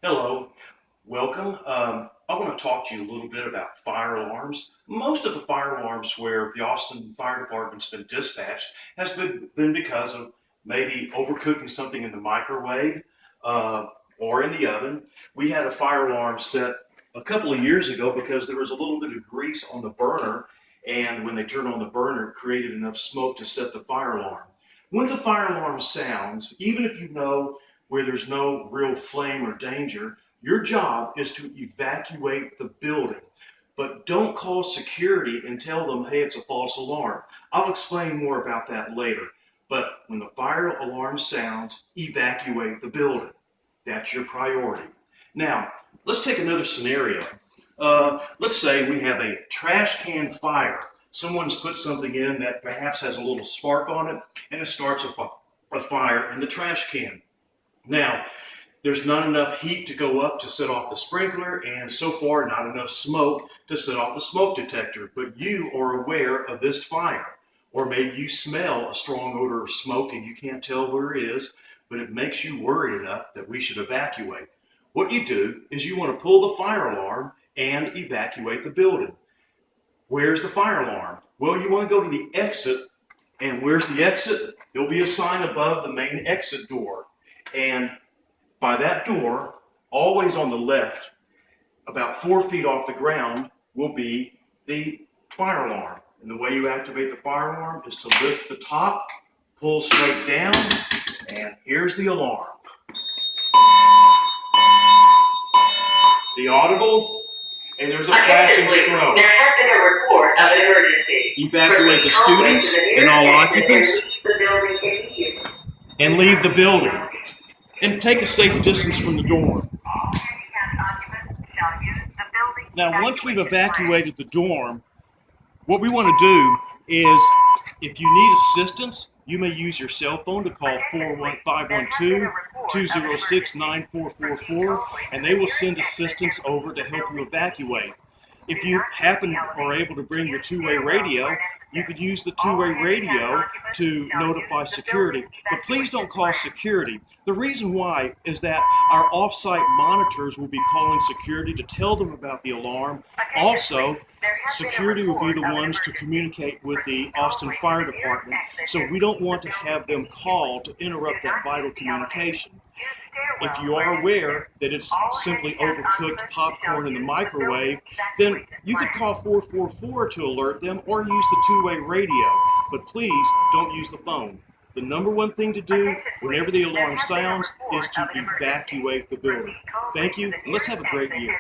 Hello, welcome. I want to talk to you a little bit about fire alarms. Most of the fire alarms where the Austin Fire Department's been dispatched has been because of maybe overcooking something in the microwave or in the oven. We had a fire alarm set a couple of years ago because there was a little bit of grease on the burner, and when they turned on the burner, it created enough smoke to set the fire alarm. When the fire alarm sounds, even if you know where there's no real flame or danger, your job is to evacuate the building. But don't call security and tell them, hey, it's a false alarm. I'll explain more about that later. But when the fire alarm sounds, evacuate the building. That's your priority. Now, let's take another scenario. Let's say we have a trash can fire. Someone's put something in that perhaps has a little spark on it, and it starts a fire in the trash can. Now, there's not enough heat to go up to set off the sprinkler, and so far not enough smoke to set off the smoke detector, but you are aware of this fire. Or maybe you smell a strong odor of smoke and you can't tell where it is, but it makes you worried enough that we should evacuate. What you do is you want to pull the fire alarm and evacuate the building. Where's the fire alarm? Well, you want to go to the exit, and where's the exit? There'll be a sign above the main exit door. And by that door, always on the left, about 4 feet off the ground, will be the fire alarm. And the way you activate the fire alarm is to lift the top, pull straight down, and here's the alarm. The audible, and there's a flashing strobe. There has been a report of an emergency. Evacuate the students and all occupants and leave the building. And take a safe distance from the dorm. Now, once we've evacuated the dorm, what we want to do is, if you need assistance, you may use your cell phone to call 512-206-9444, and they will send assistance over to help you evacuate. If you happen or are able to bring your two-way radio, you could use the two-way radio to notify security. But please don't call security. The reason why is that our off-site monitors will be calling security to tell them about the alarm. Also, security will be the ones to communicate with the Austin Fire Department, so we don't want to have them call to interrupt that vital communication. If you are aware that it's simply overcooked popcorn in the microwave, then you could call 444 to alert them or use the two-way radio. But please don't use the phone. The number one thing to do whenever the alarm sounds is to evacuate the building. Thank you, and let's have a great year.